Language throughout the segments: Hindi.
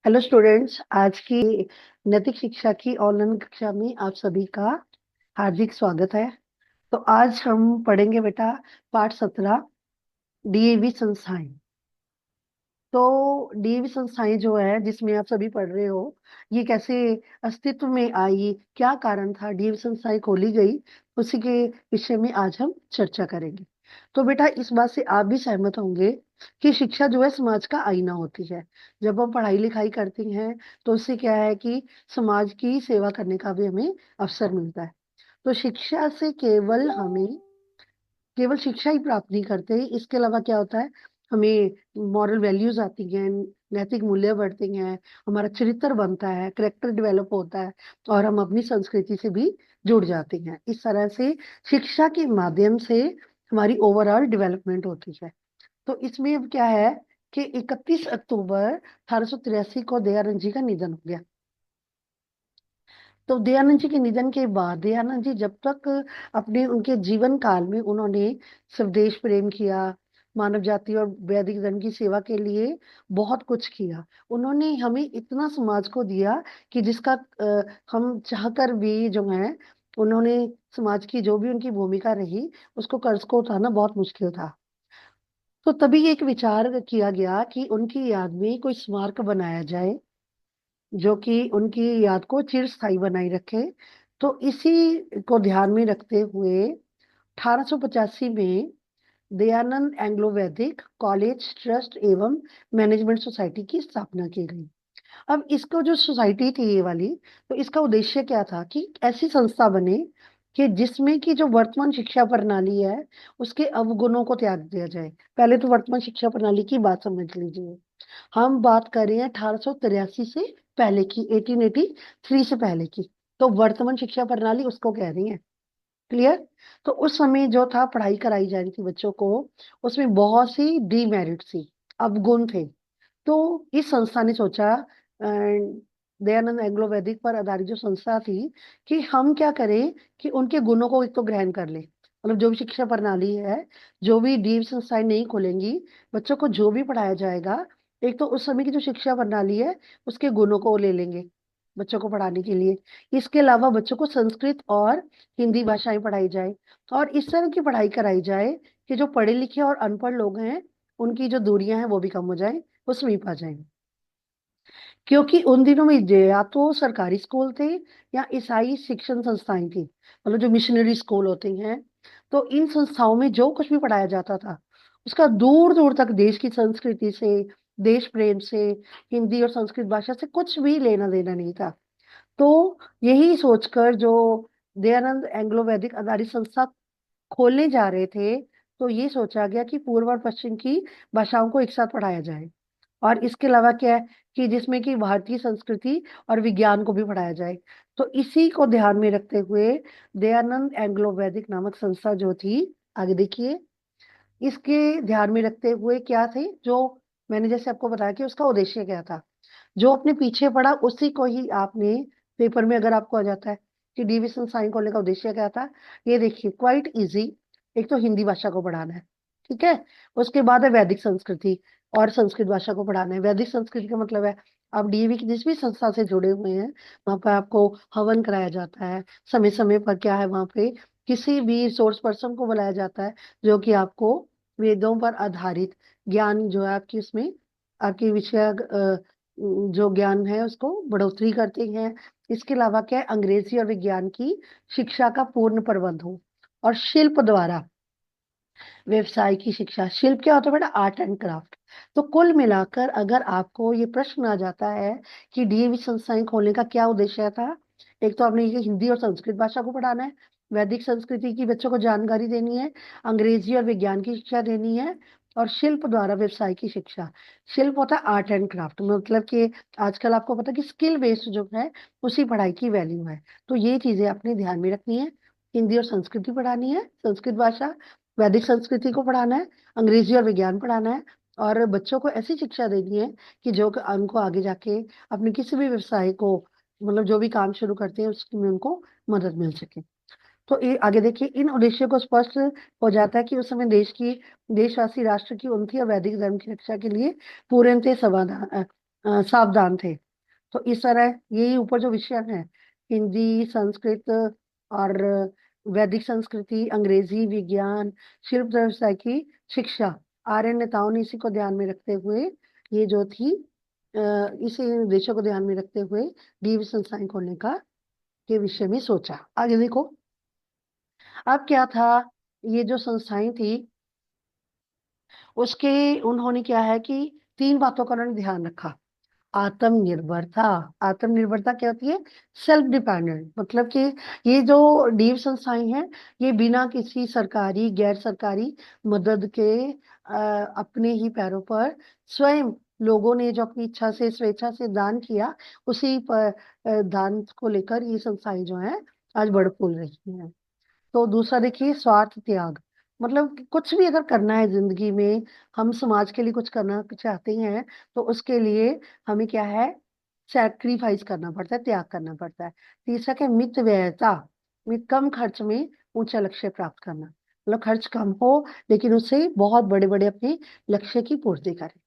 हेलो स्टूडेंट्स, आज की नैतिक शिक्षा की ऑनलाइन कक्षा में आप सभी का हार्दिक स्वागत है। तो आज हम पढ़ेंगे बेटा पाठ 17 डीएवी संस्थाएं। तो डीएवी संस्थाएं जो है जिसमें आप सभी पढ़ रहे हो, ये कैसे अस्तित्व में आई, क्या कारण था डीएवी संस्थाएं खोली गई, उसी के विषय में आज हम चर्चा करेंगे। तो बेटा इस बात से आप भी सहमत होंगे कि शिक्षा जो है समाज का आईना होती है। जब हम पढ़ाई लिखाई करते हैं तो उससे क्या है कि समाज की सेवा करने का भी हमें अवसर मिलता है। तो शिक्षा से केवल शिक्षा ही प्राप्त नहीं करते, इसके अलावा क्या होता है, हमें मॉरल वैल्यूज आती हैं, नैतिक मूल्य बढ़ते हैं, हमारा चरित्र बनता है, करेक्टर डेवलप होता है और हम अपनी संस्कृति से भी जुड़ जाते हैं। इस तरह से शिक्षा के माध्यम से हमारी ओवरऑल डेवलपमेंट होती है। तो इसमें अब क्या है कि 31 अक्टूबर 1883 को दयानंद जी का निधन हो गया। तो दयानंद जी के निधन के बाद दयानंद जी जब तक अपने उनके जीवन काल में उन्होंने स्वदेश प्रेम किया, मानव जाति और वैदिक धर्म की सेवा के लिए बहुत कुछ किया। उन्होंने हमें इतना समाज को दिया कि जिसका हम चाहकर भी जो है, उन्होंने समाज की जो भी उनकी भूमिका रही उसको कर्ज को उठाना बहुत मुश्किल था। तो तभी एक विचार किया गया कि उनकी याद में कोई स्मारक बनाया जाए जो कि उनकी याद को चिरस्थायी बनाए रखे। तो इसी को ध्यान में रखते हुए 1885 में दयानंद एंग्लो वैदिक कॉलेज ट्रस्ट एवं मैनेजमेंट सोसाइटी की स्थापना की गई। अब इसको जो सोसाइटी थी ये वाली, तो इसका उद्देश्य क्या था कि ऐसी संस्था बने कि जिसमें की जो वर्तमान शिक्षा प्रणाली है उसके अवगुणों को त्याग दिया जाए। पहले तो वर्तमान शिक्षा प्रणाली की बात समझ लीजिए। हम बात कर रहे हैं 1883 से पहले की, 1883 से पहले की। तो वर्तमान शिक्षा प्रणाली उसको कह रही है। क्लियर? तो उस समय जो था पढ़ाई कराई जा रही थी बच्चों को, उसमें बहुत सी डीमेरिट थी, अवगुण थे। तो इस संस्था ने सोचा, दयानंद एंग्लो वैदिक पर आधारित जो संस्था थी, कि हम क्या करें कि उनके गुणों को एक तो ग्रहण कर ले। मतलब जो भी शिक्षा प्रणाली है, जो भी डीप संस्थाएं नहीं खोलेंगी, बच्चों को जो भी पढ़ाया जाएगा, एक तो उस समय की जो शिक्षा प्रणाली है उसके गुणों को ले लेंगे बच्चों को पढ़ाने के लिए। इसके अलावा बच्चों को संस्कृत और हिंदी भाषाएं पढ़ाई जाए और इस तरह की पढ़ाई कराई जाए कि जो पढ़े लिखे और अनपढ़ लोग हैं उनकी जो दूरियां हैं वो भी कम हो जाए, वो समीप आ जाए। क्योंकि उन दिनों में या तो सरकारी स्कूल थे या ईसाई शिक्षण संस्थाएं थी, मतलब जो मिशनरी स्कूल होते हैं। तो इन संस्थाओं में जो कुछ भी पढ़ाया जाता था उसका दूर दूर तक देश की संस्कृति से, देश प्रेम से, हिंदी और संस्कृत भाषा से कुछ भी लेना देना नहीं था। तो यही सोचकर जो दयानंद एंग्लो वैदिक आधारित संस्था खोलने जा रहे थे, तो ये सोचा गया कि पूर्व और पश्चिम की भाषाओं को एक साथ पढ़ाया जाए। और इसके अलावा क्या है कि जिसमें कि भारतीय संस्कृति और विज्ञान को भी पढ़ाया जाए। तो इसी को ध्यान में रखते हुए दयानंद एंग्लो वैदिक नामक संस्था जो थी, आगे देखिए, इसके ध्यान में रखते हुए क्या थे, जो मैंने जैसे आपको बताया कि उसका उद्देश्य क्या था, जो अपने पीछे पड़ा उसी को ही आपने पेपर में अगर आपको आ जाता है कि डिविजन साइन खोलने का उद्देश्य क्या था, ये देखिए क्वाइट इजी। एक तो हिंदी भाषा को पढ़ाना है, ठीक है। उसके बाद है वैदिक संस्कृति और संस्कृत भाषा को पढ़ाना है। वैदिक संस्कृति का मतलब है आप डीएवी की जिस भी संस्था से जुड़े हुए हैं वहां पर आपको हवन कराया जाता है, समय समय पर क्या है वहां पे किसी भी सोर्स पर्सन को बुलाया जाता है जो कि आपको वेदों पर आधारित ज्ञान जो है आपकी उसमें आपकी विषय जो ज्ञान है उसको बढ़ोतरी करते हैं। इसके अलावा क्या है, अंग्रेजी और विज्ञान की शिक्षा का पूर्ण प्रबंध हो। और शिल्प द्वारा व्यवसाय की शिक्षा। शिल्प क्या होता है बेटा? Art and craft. तो कुल मिलाकर अगर आपको ये प्रश्न आ जाता है कि डीएवी संस्थाएं खोलने का क्या उद्देश्य था, एक तो आपने ये हिंदी और संस्कृत भाषा को पढ़ाना है, वैदिक संस्कृति की बच्चों को जानकारी देनी है, अंग्रेजी और विज्ञान की शिक्षा देनी है, और शिल्प द्वारा व्यवसाय की शिक्षा। शिल्प होता है आर्ट एंड क्राफ्ट, मतलब कि आजकल आपको पता है कि स्किल बेस्ड जो है उसी पढ़ाई की वैल्यू है। तो ये चीजें आपने ध्यान में रखनी है। हिंदी और संस्कृति पढ़ानी है, संस्कृत भाषा, वैदिक संस्कृति को पढ़ाना है, अंग्रेजी और विज्ञान पढ़ाना है, और बच्चों को ऐसी शिक्षा देनी है कि जो कि उनको आगे जाके अपने किसी भी व्यवसाय को, मतलब जो भी काम शुरू करते हैं उसमें उनको मदद मिल सके। तो ये आगे देखिए, इन उद्देश्यों को स्पष्ट हो जाता है कि उस समय देशवासी राष्ट्र की उन्नति और वैदिक धर्म की रक्षा के लिए पूर्णतः समाधान सावधान थे। तो इस तरह यही ऊपर जो विषय है, हिंदी, संस्कृत और वैदिक संस्कृति, अंग्रेजी, विज्ञान, शिल्प व्यवसाय की शिक्षा, आर्य नेताओं ने इसी को ध्यान में रखते हुए ये जो थी इसी उद्देश्यों को ध्यान में रखते हुए डीव संस्थाएं खोलने का के विषय में सोचा। आगे देखो, अब क्या था, ये जो संस्थाएं थी उसके उन्होंने क्या है कि तीन बातों का उन्होंने ध्यान रखा। आत्मनिर्भरता। आत्मनिर्भरता क्या होती है? सेल्फ डिपेंडेंट, मतलब कि ये जो डीव संस्थाएं हैं ये बिना किसी सरकारी गैर सरकारी मदद के अपने ही पैरों पर स्वयं, लोगों ने जो अपनी इच्छा से स्वेच्छा से दान किया उसी पर दान को लेकर ये संस्थाएं जो है आज बढ़ फूल रही हैं। तो दूसरा देखिए, स्वार्थ त्याग। मतलब कि कुछ भी अगर करना है जिंदगी में, हम समाज के लिए कुछ करना चाहते हैं, तो उसके लिए हमें क्या है, सैक्रिफाइस करना पड़ता है, त्याग करना पड़ता है। तीसरा क्या, मित व्ययता, में कम खर्च में ऊंचा लक्ष्य प्राप्त करना, मतलब खर्च कम हो लेकिन उससे बहुत बड़े बड़े अपने लक्ष्य की पूर्ति करें।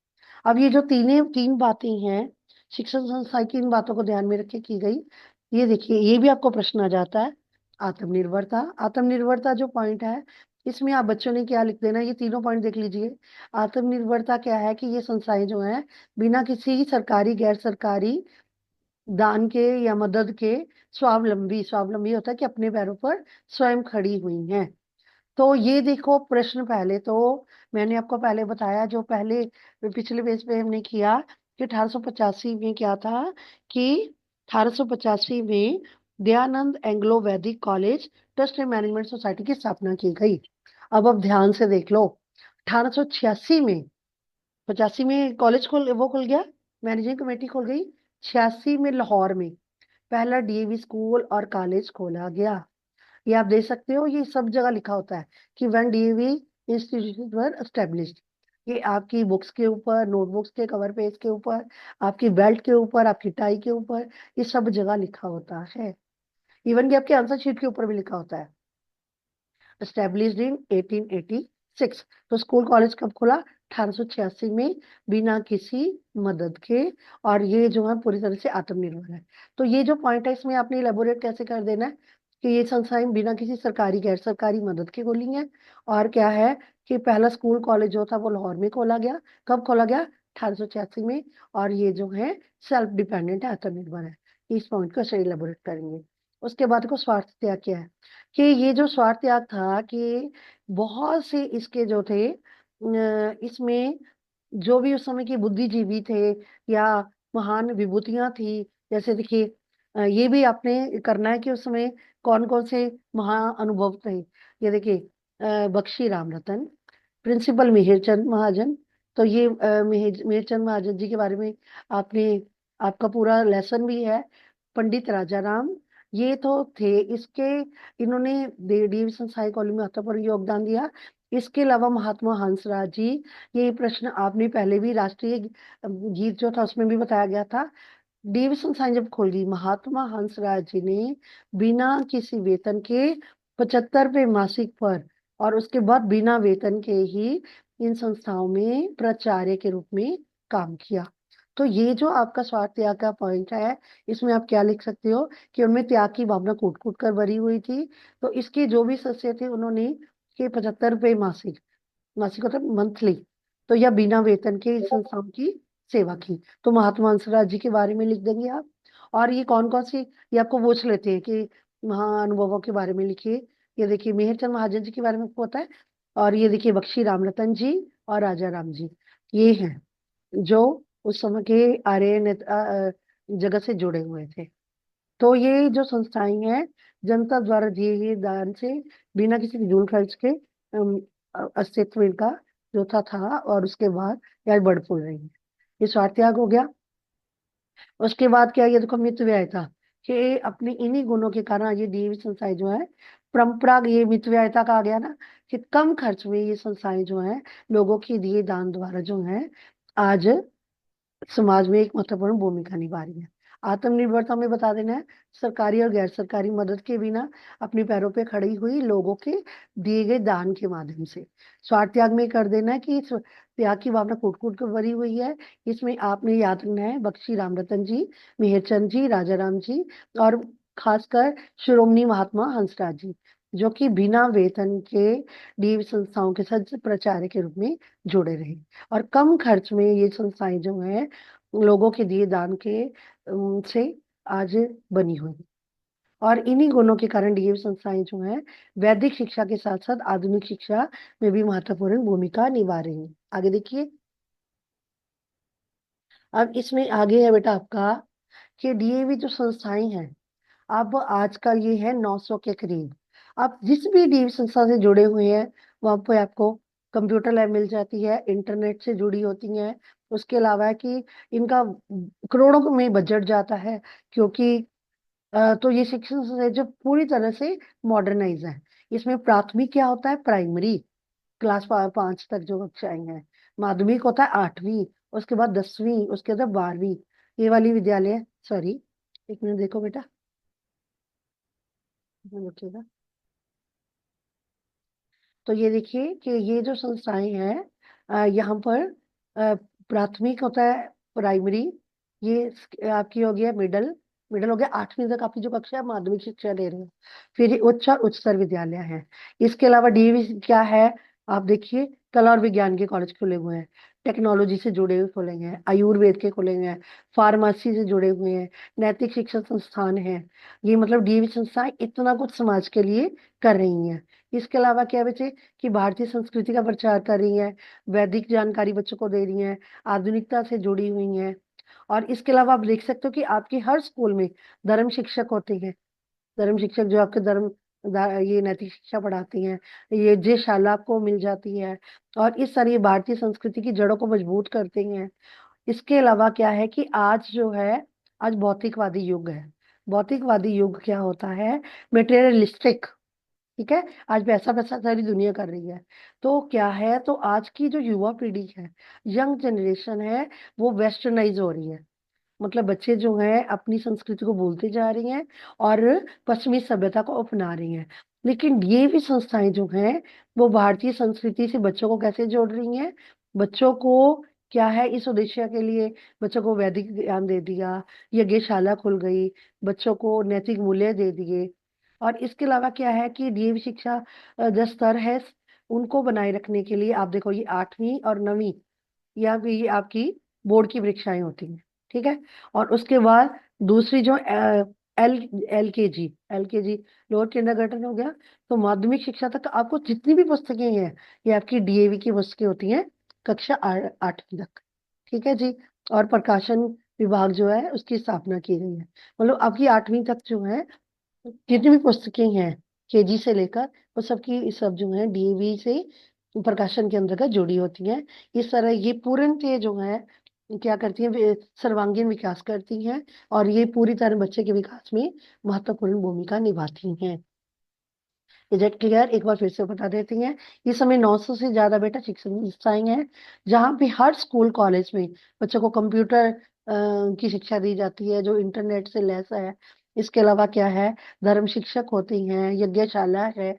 अब ये जो तीन बातें हैं, शिक्षण संस्थान की इन बातों को ध्यान में रख के की गई। ये देखिए, ये भी आपको प्रश्न आ जाता है। आत्मनिर्भरता, आत्मनिर्भरता जो पॉइंट है इसमें आप बच्चों ने क्या लिख देना, ये तीनों पॉइंट देख लीजिए। आत्मनिर्भरता क्या है कि ये संस्थाएं जो हैं बिना किसी सरकारी गैर सरकारी दान के या मदद के स्वावलंबी, स्वावलंबी होता है कि अपने पैरों पर स्वयं खड़ी हुई हैं। तो ये देखो प्रश्न, पहले तो मैंने आपको पहले बताया, जो पहले पिछले पेज पे हमने किया कि 1885 में क्या था कि 1885 में दयानंद एंग्लो वैदिक college trust and management society की स्थापना की गई। अब ध्यान से देख लो, 1886 में, 85 में कॉलेज खुल गया, मैनेजिंग कमेटी खुल गई। 86 में लाहौर में पहला डीएवी स्कूल और कॉलेज खोला गया। ये आप देख सकते हो, ये सब जगह लिखा होता है कि when DAV institution were established. ये आपकी बुक्स के ऊपर, नोटबुक्स के कवर पेज के ऊपर, आपकी बेल्ट के ऊपर, आपकी टाई के ऊपर, ये सब जगह लिखा होता है। इवन कि आपके आंसर शीट के ऊपर भी लिखा होता है, एस्टेब्लिश्ड इन 1886। तो स्कूल कॉलेज कब खुला? 1886 में, बिना किसी मदद के। और ये जो है पूरी तरह से आत्मनिर्भर है। तो ये जो पॉइंट है इसमें आपने इलेबोरेट कैसे कर देना है कि ये संस्थाएं बिना किसी सरकारी गैर सरकारी मदद के खोली हैं। और क्या है कि पहला स्कूल कॉलेज जो था वो लाहौर में खोला गया। कब खोला गया? 1886 में। और ये जो है सेल्फ डिपेंडेंट है, आत्मनिर्भर है। इस पॉइंट को सही इलेबोरेट करेंगे। उसके बाद को स्वार्थ त्याग क्या है, कि ये जो स्वार्थ त्याग था कि बहुत से इसके जो थे इसमें जो भी उस समय के बुद्धिजीवी थे या महान विभूतियां थी, जैसे देखिए ये भी आपने करना है कि उस समय कौन कौन से महाअनुभव थे। ये देखिए, बख्शी राम रतन, प्रिंसिपल मिहिरचंद महाजन। तो ये मिहिरचंद महाजन जी के बारे में आपने, आपका पूरा लेसन भी है। पंडित राजा राम, ये तो थे इसके, इन्होंने डीवी संस्थाई कॉलेज में महत्वपूर्ण योगदान दिया। इसके अलावा महात्मा हंसराज जी, ये प्रश्न आपने पहले भी राष्ट्रीय गीत जो था उसमें भी बताया गया था। डीवी संस्थाएं जब खोल दी, महात्मा हंसराज जी ने बिना किसी वेतन के 75 मासिक पर, और उसके बाद बिना वेतन के ही इन संस्थाओं में प्राचार्य के रूप में काम किया। तो ये जो आपका स्वार्थ त्याग का पॉइंट है, इसमें आप क्या लिख सकते हो कि उनमें त्याग की भावना कूट कूट कर भरी हुई थी। तो इसके जो भी सदस्य थे उन्होंने के 75 मासिक, मासिक मतलब मंथली, तो या बिना वेतन के इस संस्थाओं की सेवा की। तो महात्मा हंसराज जी के बारे में लिख देंगे आप। और ये कौन कौन सी, ये आपको पूछ लेते हैं कि महाअनुभवों के बारे में लिखिए। ये देखिए मेहरचंद महाजन जी के बारे में आपको पता है। और ये देखिए बख्शी रामरतन जी और राजा राम जी, ये हैं जो उस समय के आर्य जगत से जुड़े हुए थे। तो ये जो संस्थाएं हैं जनता द्वारा दिए गए दान से बिना किसी फिजूल खर्च के अस्तित्व इनका जो था और उसके बाद यार बढ़ फूल रही है। ये स्वार्थ त्याग हो गया। उसके बाद क्या, ये देखो मितव्यय व्यय था कि अपने इन्हीं गुणों के कारण ये डीएवी संस्थाएं जो है परंपरा, ये मितव्ययिता का आ गया ना कि कम खर्च में ये संस्थाएं जो है लोगों के दिए दान द्वारा जो है आज समाज में एक महत्वपूर्ण भूमिका निभा रही है। आत्मनिर्भरता में बता देना है, सरकारी और गैर सरकारी मदद के बिना अपने पैरों पे खड़ी हुई लोगों के दिए गए दान के माध्यम से। स्वार्थ त्याग में कर देना है कि त्याग की भावना कूट कूट कर भरी हुई है। इसमें आपने याद रखना है बख्शी रामरतन जी, मेहरचंद जी, राजा राम जी, और खासकर शिरोमणि महात्मा हंसराज जी, जो कि बिना वेतन के डीएवी संस्थाओं के साथ प्राचार्य के रूप में जुड़े रहे। और कम खर्च में ये संस्थाएं जो है लोगों के दिए दान के से आज बनी हुई है। और इन्हीं गुणों के कारण डीएवी संस्थाएं जो है वैदिक शिक्षा के साथ साथ आधुनिक शिक्षा में भी महत्वपूर्ण भूमिका निभा रही है। आगे देखिए। अब इसमें आगे है बेटा आपका कि डीएवी जो संस्थाएं हैं, अब आजकल ये है 900 के करीब। आप जिस भी डीएवी संस्था से जुड़े हुए हैं वहां पे आपको कंप्यूटर लैब मिल जाती है, इंटरनेट से जुड़ी होती हैं। उसके अलावा है कि इनका करोड़ों में बजट जाता है, क्योंकि तो ये शिक्षण संस्थाएं जो पूरी तरह से मॉडर्नाइज है। इसमें प्राथमिक क्या होता है, प्राइमरी क्लास 5 तक जो कक्षाएं हैं, माध्यमिक होता है 8वीं, उसके बाद 10वीं, उसके बाद 12वीं। ये वाली विद्यालय, सॉरी, एक मिनट देखो बेटा, रुकिएगा। तो ये देखिए कि ये जो संस्थाएं हैं, यहाँ पर प्राथमिक होता है, प्राइमरी, ये आपकी हो गया मिडल, मिडल हो गया 8वीं तक आपकी जो कक्षा है माध्यमिक शिक्षा ले रहे हो। फिर ये उच्च और उच्चतर विद्यालय है। इसके अलावा डीएवी क्या है, आप देखिए, कला और विज्ञान के कॉलेज खुले हुए हैं, टेक्नोलॉजी से जुड़े हुए खुले हैं, आयुर्वेद के खुले हुए हैं, फार्मेसी से जुड़े हुए हैं, नैतिक शिक्षण संस्थान है। ये मतलब डीएवी संस्थाएं इतना कुछ समाज के लिए कर रही हैं। इसके अलावा क्या बचे कि भारतीय संस्कृति का प्रचार कर रही हैं, वैदिक जानकारी बच्चों को दे रही हैं, आधुनिकता से जुड़ी हुई हैं। और इसके अलावा आप देख सकते हो कि आपके हर स्कूल में धर्म शिक्षक होते हैं। धर्म शिक्षक जो आपके ये नैतिक शिक्षा पढ़ाती हैं। ये जे शाला आपको मिल जाती है, और इस तरह ये भारतीय संस्कृति की जड़ों को मजबूत करती हैं। इसके अलावा क्या है कि आज जो है, आज भौतिकवादी युग है। भौतिकवादी युग क्या होता है, मेटेरियलिस्टिक, ठीक है। आज पैसा पैसा सारी दुनिया कर रही है। तो क्या है, तो आज की जो युवा पीढ़ी है, यंग जनरेशन है, वो वेस्टर्नाइज हो रही है। मतलब बच्चे जो हैं अपनी संस्कृति को भूलते जा रही हैं और पश्चिमी सभ्यता को अपना रही हैं। लेकिन ये भी संस्थाएं जो हैं वो भारतीय संस्कृति से बच्चों को कैसे जोड़ रही हैं, बच्चों को क्या है इस उद्देश्य के लिए बच्चों को वैदिक ज्ञान दे दिया, यज्ञशाला खुल गई, बच्चों को नैतिक मूल्य दे दिए। और इसके अलावा क्या है कि डीएवी शिक्षा जो स्तर है उनको बनाए रखने के लिए आप देखो, ये 8वीं और 9वीं, या फिर ये आपकी बोर्ड की परीक्षाएं होती हैं, ठीक है। और उसके बाद दूसरी जो एल एल के जी लोअर किंडरगार्टन हो गया। तो माध्यमिक शिक्षा तक आपको जितनी भी पुस्तकें हैं, ये आपकी डीएवी की पुस्तकें होती हैं, कक्षा 8वीं तक, ठीक है जी। और प्रकाशन विभाग जो है उसकी स्थापना की गई है। मतलब आपकी 8वीं तक जो है जितनी भी पुस्तकें हैं केजी से लेकर, वो सबकी सब जो है डीएवी से प्रकाशन के अंतर्गत जुड़ी होती हैं। इस तरह ये पूर्णतः जो है क्या करती हैं, सर्वांगीण विकास करती हैं, और ये पूरी तरह बच्चे के विकास में महत्वपूर्ण भूमिका निभाती हैं। इज इट क्लियर, एक बार फिर से बता देती हैं। इस समय 900 से ज्यादा बेटा शिक्षण संस्थाएं हैं, जहाँ पे हर स्कूल कॉलेज में बच्चों को कंप्यूटर की शिक्षा दी जाती है जो इंटरनेट से लैस है। इसके अलावा क्या है, धर्म शिक्षक होते हैं, यज्ञशाला है,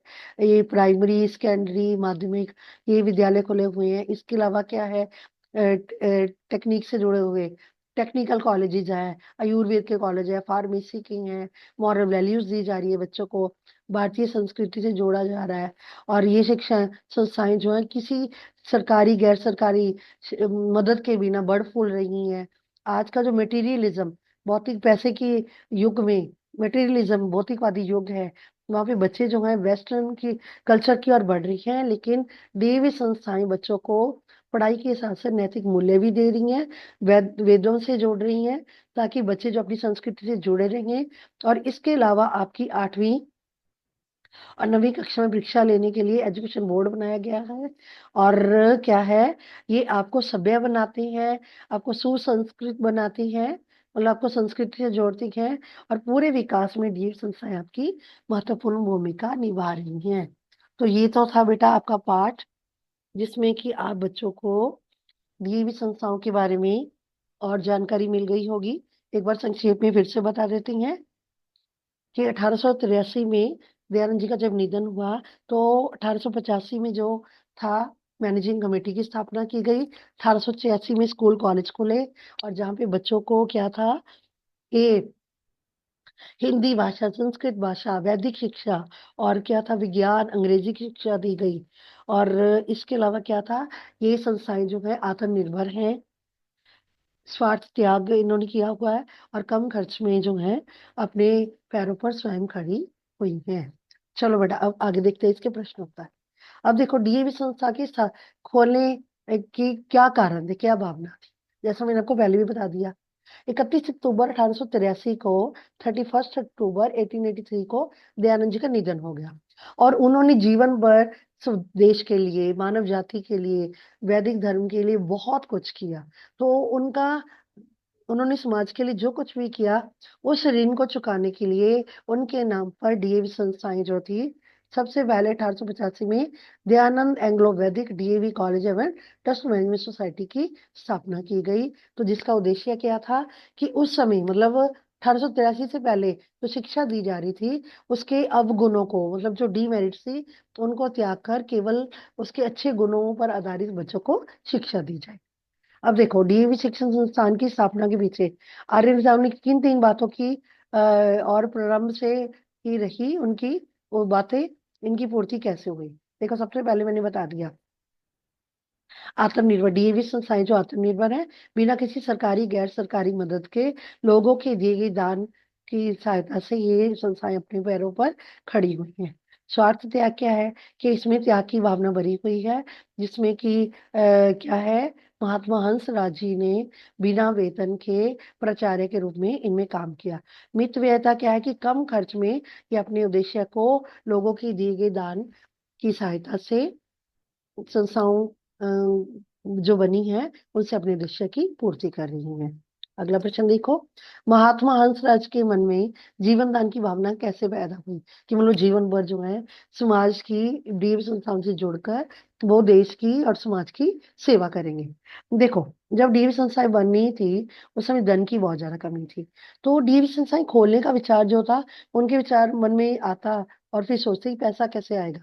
ये प्राइमरी सेकेंडरी माध्यमिक ये विद्यालय खुले हुए हैं। इसके अलावा क्या है, टेक्निक से जुड़े हुए टेक्निकल कॉलेजेस हैं, आयुर्वेद के कॉलेज है, फार्मेसी की हैं, मॉरल वैल्यूज दी जा रही है बच्चों को, भारतीय संस्कृति से जोड़ा जा रहा है। और ये शिक्षा संस्थाएं जो है किसी सरकारी गैर सरकारी मदद के बिना बढ़ फूल रही हैं। आज का जो मटेरियलिज्म, भौतिक पैसे के युग में, मटेरियलिज्म भौतिकवादी युग है, वहाँ पे बच्चे जो हैं वेस्टर्न की कल्चर की ओर बढ़ रही हैं। लेकिन डीएवी संस्थाएं बच्चों को पढ़ाई के हिसाब से नैतिक मूल्य भी दे रही हैं, वेदों से जोड़ रही हैं, ताकि बच्चे जो अपनी संस्कृति से जुड़े रहें। और इसके अलावा आपकी 8वीं और 9वीं कक्षा में परीक्षा लेने के लिए एजुकेशन बोर्ड बनाया गया है। और क्या है, ये आपको सभ्य बनाती हैं, आपको सुसंस्कृत बनाती हैं, मतलब आपको संस्कृति से जोड़ती हैं। और पूरे विकास में डीएवी संस्थाएं आपकी महत्वपूर्ण भूमिका निभा रही हैं। तो ये तो था बेटा आपका पाठ, जिसमें कि आप बच्चों को डीएवी संस्थाओं के बारे में और जानकारी मिल गई होगी। एक बार संक्षेप में फिर से बता देती हैं कि 1883 में दयानंद जी का जब निधन हुआ, तो 1885 में जो था मैनेजिंग कमेटी की स्थापना की गई। 1886 में स्कूल कॉलेज खुले, और जहाँ पे बच्चों को क्या था कि हिंदी भाषा, संस्कृत भाषा, वैदिक शिक्षा, और क्या था, विज्ञान, अंग्रेजी की शिक्षा दी गई। और इसके अलावा क्या था, ये संस्थाएं जो है आत्मनिर्भर हैं, स्वार्थ त्याग इन्होंने किया हुआ है, और कम खर्च में जो है अपने पैरों पर स्वयं खड़ी हुई हैं। चलो बेटा, अब आगे देखते हैं इसके प्रश्न उत्तर। अब देखो, डीएवी संस्था की खोलने की क्या कारण थे, क्या भावना थी। जैसा मैंने आपको पहले भी बता दिया, 31 अक्टूबर 1883 को, 31 अक्टूबर 1883 को दयानंद जी का निधन हो गया। और उन्होंने जीवन भर देश के लिए, मानव जाति के लिए, वैदिक धर्म के लिए बहुत कुछ किया। तो उनका उन्होंने समाज के लिए जो कुछ भी किया, उस ऋण को चुकाने के लिए उनके नाम पर डीएवी संस्थाएं जो थी, सबसे पहले 1885 में दयानंद एंग्लो वैदिक डीएवी कॉलेज एवं ट्रस्ट मैनेजमेंट सोसाइटी की स्थापना की गई। तो जिसका उद्देश्य क्या था कि उस समय, मतलब 1883 से पहले जो शिक्षा दी जा रही थी, उसके अवगुणों को, मतलब जो डीमेरिट्स थी, उनको त्याग कर केवल उसके अच्छे गुणों पर आधारित बच्चों को शिक्षा दी जाए। अब देखो, डीएवी शिक्षण संस्थान की स्थापना के पीछे आर्य विद्याओं ने किन तीन बातों की और प्रारंभ से ही रही उनकी वो बातें, इनकी पूर्ति कैसे हुई। देखो, सबसे पहले मैंने बता दिया, आत्मनिर्भर। डीएवी संस्थाएं जो आत्मनिर्भर है, बिना किसी सरकारी गैर सरकारी मदद के, लोगों के दिए गए दान की सहायता से ये संस्थाएं अपने पैरों पर खड़ी हुई हैं। स्वार्थ त्याग क्या है कि इसमें त्याग की भावना भरी हुई है, जिसमें कि क्या है, महात्मा हंस राज जी ने बिना वेतन के प्राचार्य के रूप में इनमें काम किया। मितव्ययिता क्या है कि कम खर्च में ये अपने उद्देश्य को लोगों की दिए गए दान की सहायता से संस्थाओं जो बनी है, उनसे अपने उद्देश्य की पूर्ति कर रही हैं। अगला प्रश्न देखो, महात्मा हंसराज के मन में जीवन दान की भावना कैसे पैदा हुई, कि मतलब जीवन भर जो है समाज की डीव संस्थाओं से जुड़कर वो देश की और समाज की सेवा करेंगे। देखो, जब डीव संस्थाएं बननी थी, उस समय धन की बहुत ज्यादा कमी थी। तो डीव संस्थाएं खोलने का विचार जो था, उनके विचार मन में आता, और फिर सोचते ही पैसा कैसे आएगा।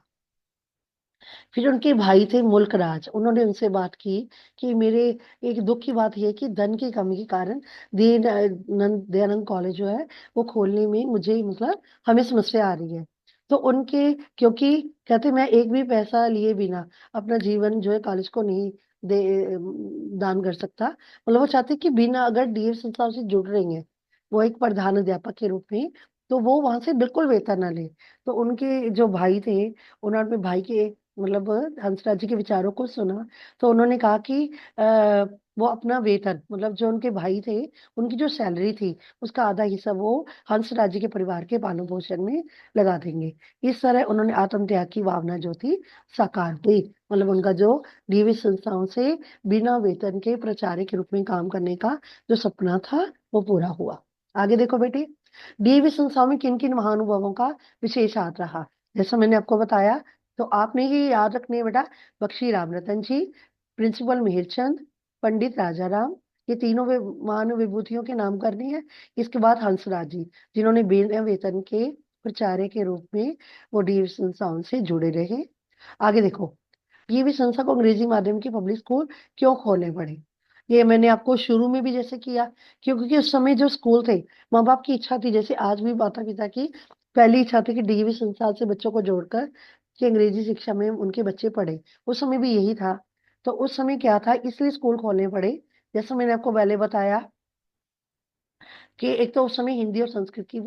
फिर उनके भाई थे मुल्क राज, उन्होंने उनसे बात की कि मेरे एक दुख की बात यह है कि धन की कमी के कारण दयानंद कॉलेज जो है वो खोलने में मुझे, मतलब हमें समस्या आ रही है। तो उनके, क्योंकि कहते मैं एक भी पैसा लिए बिना अपना जीवन जो है कॉलेज को नहीं दे दान कर सकता। मतलब वो चाहते कि बिना, अगर डीएव संस्थाओं से जुड़ रही हैं वो एक प्रधान अध्यापक के रूप में, तो वो वहां से बिल्कुल वेतन ना ले। तो उनके जो भाई थे, उन्होंने अपने भाई के, मतलब हंसराज जी के विचारों को सुना। तो उन्होंने कहा कि वो अपना वेतन, मतलब जो उनके भाई थे, उनकी जो सैलरी थी, उसका आधा हिस्सा वो हंसराज जी के परिवार के पालन पोषण में लगा देंगे। इस तरह उन्होंने आत्म त्याग की भावना जो थी साकार हुई। मतलब उनका जो डीवी संस्थाओं से बिना वेतन के प्राचार्य के रूप में काम करने का जो सपना था, वो पूरा हुआ। आगे देखो बेटे, डीवी संस्थाओं में किन किन महानुभावों का विशेष हाथ रहा। जैसा मैंने आपको बताया, तो आपने ये याद रखने है बेटा, बख्शी राम रतन जी, प्रिंसिपल मिहिरचंद, पंडित राजाराम, ये तीनों महान विभूतियों के नाम करने हैं। इसके बाद हंसराज जी, जिन्होंने बिना वेतन के प्राचार्य के रूप में वो डीवी संस्थाओं से जुड़े रहे। आगे देखो, ये भी संस्था को अंग्रेजी माध्यम के पब्लिक स्कूल क्यों खोलने पड़े। ये मैंने आपको शुरू में भी जैसे किया, क्योंकि उस समय जो स्कूल थे, माँ बाप की इच्छा थी, जैसे आज भी माता पिता की पहली इच्छा थी कि डीवी संस्थान से बच्चों को जोड़कर कि अंग्रेजी शिक्षा में उनके बच्चे पढ़े। उस समय भी यही था। तो उस समय क्या था, इसलिए स्कूल खोलने पड़े। जैसा मैंने आपको पहले बताया कि एक तो उस समय हिंदी और संस्कृत की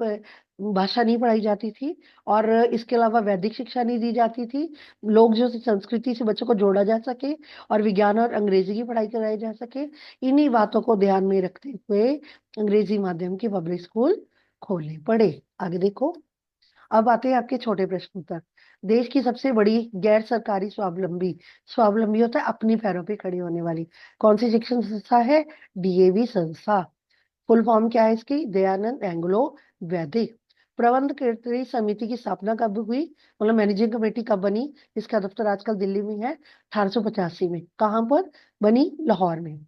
भाषा नहीं पढ़ाई जाती थी, और इसके अलावा वैदिक शिक्षा नहीं दी जाती थी। लोग जो संस्कृति से बच्चों को जोड़ा जा सके, और विज्ञान और अंग्रेजी की पढ़ाई कराई जा सके, इन्हीं बातों को ध्यान में रखते हुए अंग्रेजी माध्यम के पब्लिक स्कूल खोलने पड़े। आगे देखो, अब आते हैं आपके छोटे प्रश्न उत्तर। देश की सबसे बड़ी गैर सरकारी स्वावलंबी, स्वावलंबी होता है अपनी पैरों पे खड़ी होने वाली, कौन सी शिक्षण संस्था है, डीएवी संस्था। फुल फॉर्म क्या है इसकी, दयानंद एंग्लो वैदिक। प्रबंध कीर्ति समिति की स्थापना कब हुई, मतलब मैनेजिंग कमेटी कब बनी, इसका दफ्तर आजकल दिल्ली में है, 1885 में। कहाँ पर बनी, लाहौर में।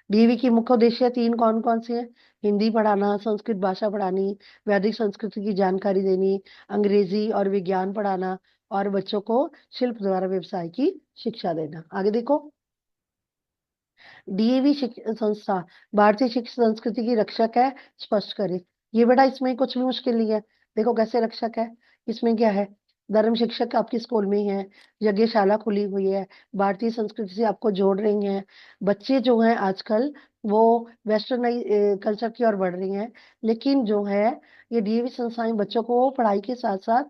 डीवी की मुख्य उद्देश्य तीन कौन कौन से हैं, हिंदी पढ़ाना, संस्कृत भाषा पढ़ानी, वैदिक संस्कृति की जानकारी देनी, अंग्रेजी और विज्ञान पढ़ाना, और बच्चों को शिल्प द्वारा व्यवसाय की शिक्षा देना। आगे देखो, डीएवी संस्था भारतीय शिक्षा संस्कृति की रक्षक है, स्पष्ट करे। ये बेटा इसमें कुछ भी मुश्किल नहीं है। देखो कैसे रक्षक है, इसमें क्या है, धर्म शिक्षक आपके स्कूल में ही है, यज्ञशाला खुली हुई है, भारतीय संस्कृति से आपको जोड़ रही हैं। बच्चे जो हैं आजकल वो वेस्टर्न कल्चर की ओर बढ़ रही हैं, लेकिन जो है ये डीएवी संस्थाएं बच्चों को पढ़ाई के साथ साथ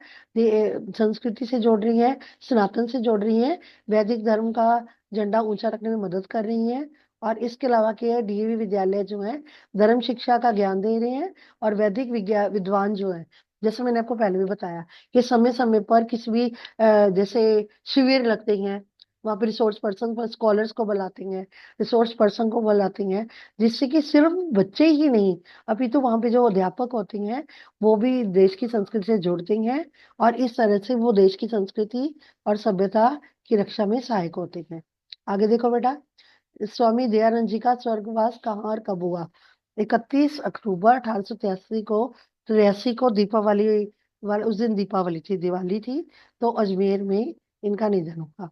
संस्कृति से जोड़ रही हैं, सनातन से जोड़ रही हैं, वैदिक धर्म का झंडा ऊंचा रखने में मदद कर रही हैं। और इसके अलावा क्या है, डीएवी विद्यालय जो है धर्म शिक्षा का ज्ञान दे रहे हैं। और वैदिक विद्वान जो है, जैसे मैंने आपको पहले भी बताया कि समय समय पर किसी भी जैसे शिविर लगते हैं, वहां पर रिसोर्स पर्सन पर स्कॉलर्स को बुलाते हैं, रिसोर्स पर्सन को बुलाते हैं, जिससे कि सिर्फ बच्चे ही नहीं, अभी तो वहां पे जो अध्यापक होते हैं वो भी देश की संस्कृति से जुड़ते हैं, और इस तरह से वो देश की संस्कृति और सभ्यता की रक्षा में सहायक होते हैं। आगे देखो बेटा, स्वामी दयानंद जी का स्वर्गवास कहाँ और कब हुआ? 31 अक्टूबर 1883 को दीपावली वाले उस दिन दीपावली थी, दिवाली थी, तो अजमेर में इनका निधन हुआ।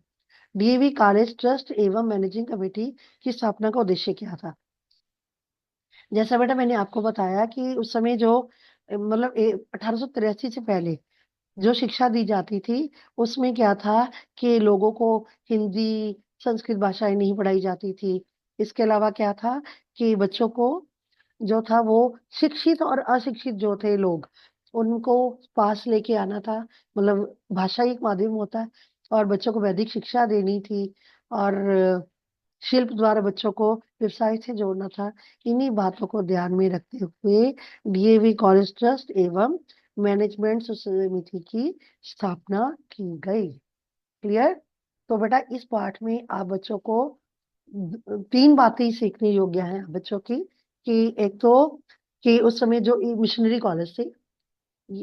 डीएवी कॉलेज ट्रस्ट एवं मैनेजिंग कमेटी की स्थापना का उद्देश्य क्या था? जैसा बेटा मैंने आपको बताया कि उस समय जो मतलब 1883 से पहले जो शिक्षा दी जाती थी उसमें क्या था कि लोगों को हिंदी संस्कृत भाषाएं नहीं पढ़ाई जाती थी। इसके अलावा क्या था कि बच्चों को जो था वो शिक्षित और अशिक्षित जो थे लोग उनको पास लेके आना था। मतलब भाषा एक माध्यम होता है, और बच्चों को वैदिक शिक्षा देनी थी, और शिल्प द्वारा बच्चों को व्यवसाय से जोड़ना था। इन्हीं बातों को ध्यान में रखते हुए डीएवी कॉलेज ट्रस्ट एवं मैनेजमेंट समिति की स्थापना की गई। क्लियर? तो बेटा इस पाठ में आप बच्चों को 3 बातें ही सीखने योग्य हैं बच्चों की, कि एक तो कि उस समय जो मिशनरी कॉलेज थे,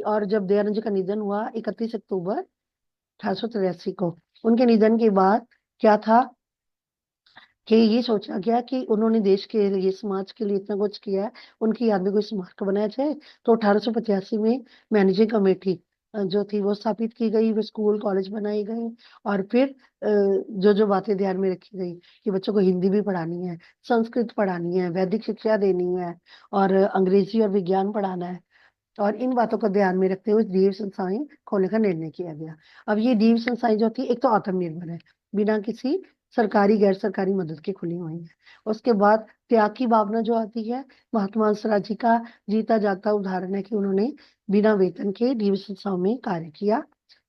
और जब दयानंद जी का निधन हुआ 31 अक्टूबर 1883 को, उनके निधन के बाद क्या था कि ये सोचा गया कि उन्होंने देश के लिए समाज के लिए इतना कुछ किया है, उनकी याद में कोई स्मारक बनाया जाए। तो 1885 में मैनेजिंग कमेटी जो थी वो स्थापित की गई, वो स्कूल कॉलेज बनाए गए, और फिर जो जो बातें ध्यान में रखी गई कि बच्चों को हिंदी भी पढ़ानी है, संस्कृत पढ़ानी है, वैदिक शिक्षा देनी है, और अंग्रेजी और विज्ञान पढ़ाना है, और इन बातों को ध्यान में रखते हुए डीव संस्थाएं खोलने का निर्णय किया गया। अब ये डीव संस्थाएं जो थी एक तो आत्मनिर्भर है, बिना किसी सरकारी गैर सरकारी मदद के खुली हुई है। उसके बाद त्याग की भावना जो आती है, महात्मा हंसराज जी का जीता जागता उदाहरण है कि उन्होंने बिना वेतन के डीव संस्थाओं में कार्य किया।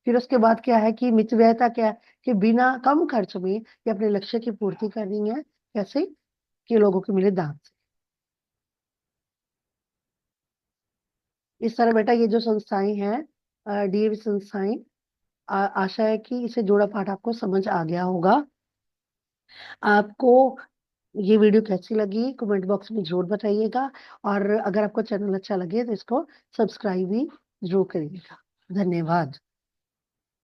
फिर उसके बाद क्या है कि मितव्ययता क्या है, कि बिना कम खर्च में ये अपने लक्ष्य की पूर्ति कर रही है। कैसे? कि लोगों को मिले दान से। इस तरह बेटा ये जो संस्थाएं हैं डीएवी संस्थाएं, आशा है कि इसे जोड़ा पाठ आपको समझ आ गया होगा। आपको ये वीडियो कैसी लगी कमेंट बॉक्स में जरूर बताइएगा, और अगर आपको चैनल अच्छा लगे तो इसको सब्सक्राइब भी जरूर करिएगा। धन्यवाद।